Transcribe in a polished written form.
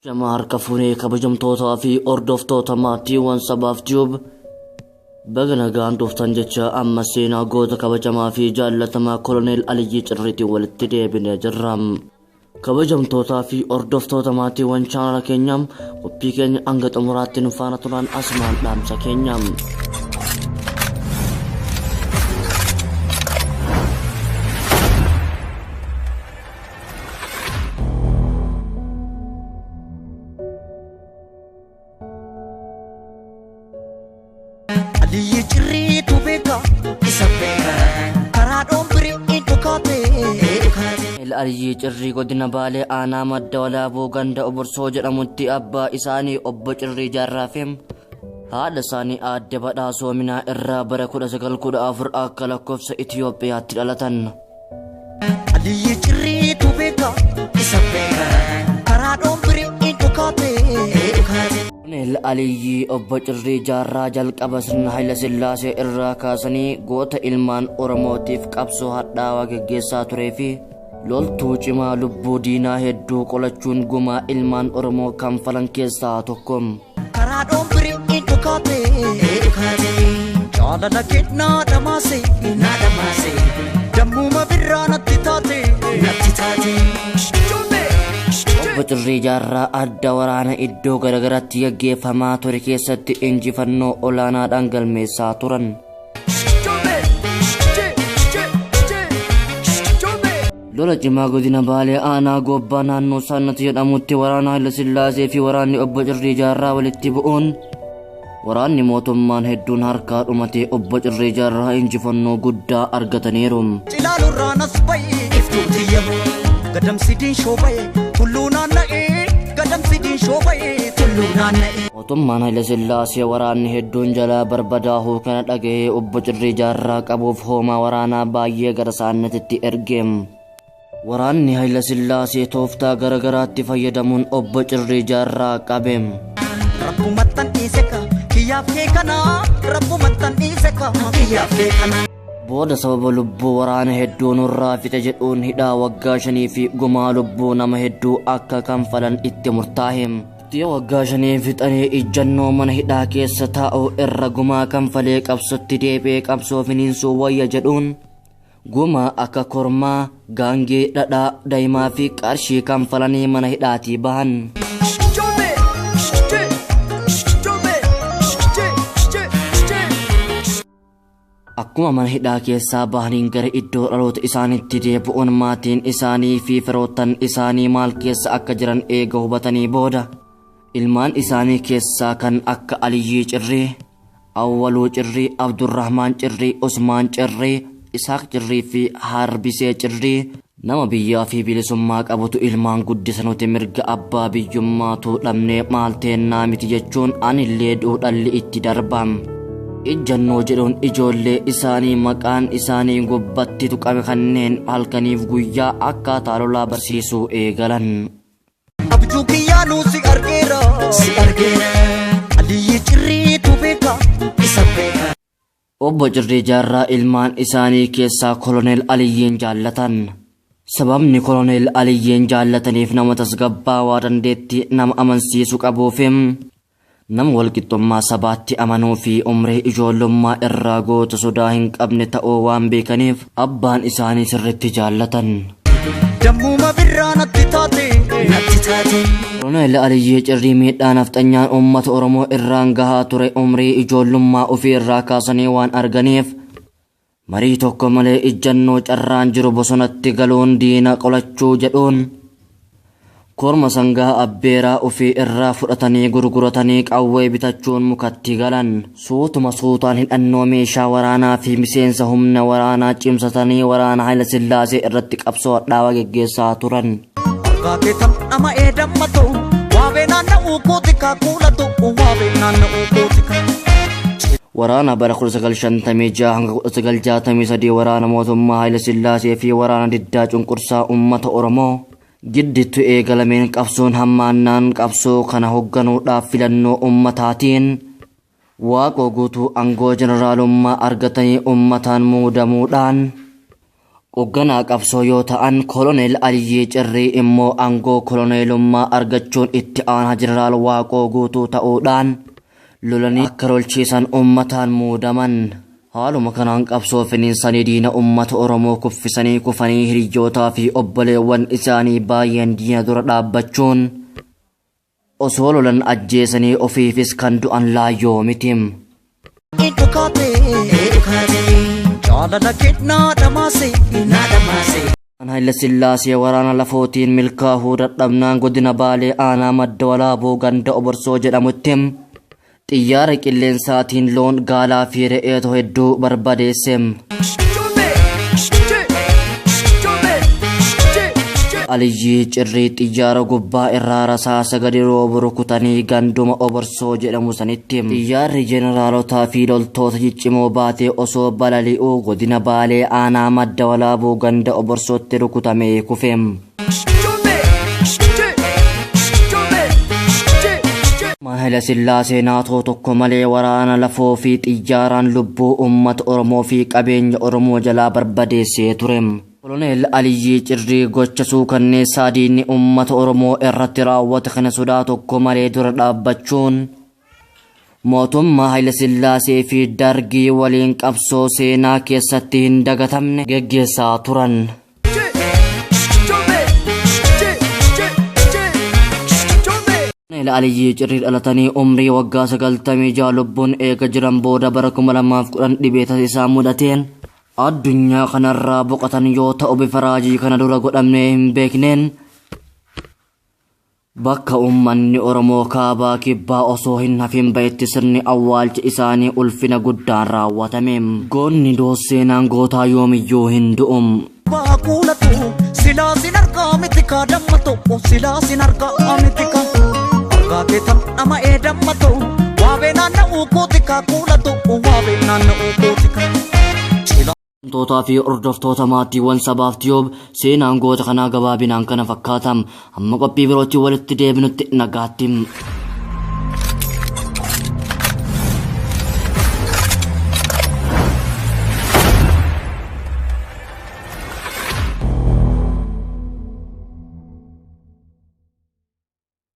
Jamaar kafuunee kabajamtootaa fi hordoftoota maatiiwwan sabaaf tiyuub baga nagaan dhuftan jecha amma seenaa goota kabajamaa fi jaallatamaa koloneel Aliyyii Cirriitiin walitti deebinee jirra. Kabajamtootaa fi hordoftoota maatiiwwan chaanala keenyaa qophii keenya hanga xumuraatti nu faana turan asumaan dhaamsa keenya. Aliyyii Cirriitu beeka isa beeka karaa dhoombirii dhukaate. Aliyyii Cirrii godina Baalee aanaa madda walaabuu ganda Oborsoo jedhamutti abbaa isaanii obbo Cirrii Jaarraafim haadha isaanii aadde Badhaasoo Minaa irraa bara 1914 akka lakkoofsa Itiyoophiyaatti dhalatan. Aliyyii Cirriitu beeka isa beeka karaa dhoombirii dhukaate. Koloneel Aliyyii obbo Cirrii Jaarraa jalqaba sirna Hayila Sillaasee irraa kaasanii goota ilmaan Oromootiif qabsoo hadhaawaa geggeessaa turee fi loltuu cimaa lubbuu diinaa hedduu qolachuun gumaa ilmaan Oromoo kanfalan keessaa tokko. Karaa dhoombirii dhukaate jaalala kennaa dhamaase dammuma birraa natti taate. Obbo Cirrii Jaarraa adda waraana iddoo garagaraatti gaggeeffamaa ture keessatti injifannoo olaanaadhaan galmeessaa turan. Lola cimaa godina Baalee aanaa Gobbaa naannoo Saannat jedhamutti waraana Hayila Sillaasee fi waraanni obbo Cirrii Jaarraa walitti bu'uun waraanni mootummaan hedduun harkaa dhumatee obbo Cirrii Jaarraa injifannoo guddaa argataniiru. Cilaalurraa nas baye iftuuti yamu gadamsidiin shoobaye tulluu naanna'ee gadamsidiin shoobaye tulluu naanna'ee. Mootummaan Hayila Sillaasee waraanni hedduun jalaa barbadaahuu kana dhaga'ee obbo Cirrii Jaarraa qabuuf hoomaa waraanaa baay'ee gara Saannatitti ergeem. Waraanni Hayila Sillaasee tooftaa garagaraatti fayyadamuun obbo Cirrii Jaarraa qabeem. Rabbumattan dhiiseka kiyyaaf kee kanaa rabbumattan dhiiseka kiyyaaf kee kanaa. Booda sababa lubbuu waraana hedduu nurraa fixe jedhuun hidhaa waggaa 5 fi gumaa lubbuu nama hedduu akka kanfalan itti murtaa'eem. Waggaa 5 fixanii ijjannoo mana hidhaa keessa taa'uu irra gumaa kanfalee qabsotti deebi'ee qabsoo finiinsuu wayya jedhuun gumaa akka kormaa, gaangee, dhadhaa, daa'imaa fi qarshii kanfalanii mana hidhaatii bahan. Akkuma mana hidhaa keessaa bahaniin gara iddoo dhaloota isaaniitti deebi'uun maatiin isaanii fi firoottan isaanii maal keessa akka jiran eega hubatanii booda ilmaan isaanii keessaa kan akka Aliyyii Cirrii, Awwaluu Cirrii, Abdurrahmaan Cirrii, Usmaan Cirrii, Isaaq Cirrii fi Harbisee Cirrii nama biyyaa fi bilisummaa qabutu ilmaan guddisanuti mirga abbaa biyyummaatu dhabnee maal teennaa miti jechuun anillee duudhalli itti darbam. Ijjannoo jedhuun ijoollee isaanii maqaan isaanii gubbatti tuqame kanneen halkaniif guyyaa akkaataa lolaa barsiisuu eegalan. Abjuu kiyyaanuu si argeera Aliyyii Cirriitu beeka isa beeka. Obbo Cirrii Jaarraa ilmaan isaanii keessaa koloneel Aliyyiin jaallatan. Sababni koloneel Aliyyiin jaallataniif nama tasgabbaawaa dandeetti nama amansiisu qabuufim nama walqixxummaa sabaatti amanuu fi umrii ijoollummaa irraa goota sodaa hin qabne ta'uu waan beekaniif abbaan isaanii sirriitti jaallatan. Dammuma birraa natti taate. Koloneel Aliyyii Cirrii miidhaa nafxanyaan uummata Oromoo irraan gahaa ture umrii ijoollummaa ofii irraa kaasanii waan arganiif marii tokko malee ijjannoo carraan jiru bosonatti galuun diina qolachuu jedhuun korma sangaa abbeeraa ofii irraa fudhatanii gurguratanii qawwee bitachuun mukatti galan. Suutuma suutaan hidhannoo meeshaa waraanaa fi miseensa humna waraanaa cimsatanii waraana Hayila Sillaasee irratti qabsoo hadhaawaa geggeessaa turan. Kaakeetam nama eedamma ta'u waabee naanna'uu kootika kuulatu waabee naanna'uu kootika. Waraana bara 1956 hanga 1963 waraana mootummaa Hayila Sillaasee fi waraana diddaa cunqursaa uummata Oromoo gidditti eegalameen qabsoon hammaannaan qabsoo kana hoogganuudhaaf filannoo ummataatiin waaqoo guutuu aangoo jeneraalummaa argatanii ummataan muudamuudhaan Hoogganaa qabsoo yoo ta'an koloneel Aliyyii Cirrii immoo aangoo koloneelummaa argachuun itti aanaa jeneraal Waaqoo Guutuu ta'uudhaan lolanii akka lolchiisan uummataan muudaman. Haaluma kanaan qabsoo finiinsanii diina uummata Oromoo kuffisanii kufanii hiriyyootaa fi obboleewwan isaanii baay'een diina dura dhaabbachuun osoo lolan ajjeesanii ofiifis kan du'an laayyoo miti. Haayile Sillaasee waraana lafootiin milkaa'uu dadhabnaan godina Baalee aanaa madda walaabuu ganda Oborsoo jedhamutti xiyyaara qilleensaatiin loon gaalaa fi re'ee hedduu barbadeesse. Aliyyii Cirrii xiyyaara gubbaa irraa rasaasa gadi roobu rukutanii ganduma Oborsoo jedhamu sanitti xiyyaarri jeneraalotaa fi loltoota ciccimoo baatee osoo balali'uu godina Baalee aanaa madda walaabuu ganda Oborsootti rukutamee kufe. Haayile Sillaasee naatoo tokko malee waraana lafoo fi xiyyaaraan lubbuu uummata Oromoo fi qabeenya Oromoo jalaa barbadeessee ture. Koloneel Aliyyii Cirrii gocha suukanneessaa diinni uummata Oromoo irratti raawwate kana sodaa tokko malee dura dhaabbachuun mootummaa Haayile Sillaasee fi Dargii waliin qabsoo seenaa keessatti hin dagatamne geggeessaa turan. Koloneel Aliyyii Cirrii dhalatanii umrii waggaa 96 lubbuun eega jiran booda bara 2010 dhibee isaa mudateen addunyaa kanarraa boqotan yoo ta'u bifa raajii kana dura godhamnee hin beekneen bakka uummanni Oromoo kaabaa kibbaa osoo hin hafin bahetti sirni awwaalcha isaanii ulfina guddaan raawwatame. Goonni doosseenaan gootaa yoomiyyuu hin du'u. Silaa sin argaa miti kaa damma ta'u silaa sin argaa miti kaa argaa keetan nama damma ta'u waabee naanna'uu kooti kaa kuula ta'u waabee naanna'uu kooti kaa. Tootaa fi hordoftoota maatiiwwan sabaaf Tiyoob seenaan goota kanaa gabaabinaan kana fakkaata. Amma qophii birootti walitti deebinutti nagaatti.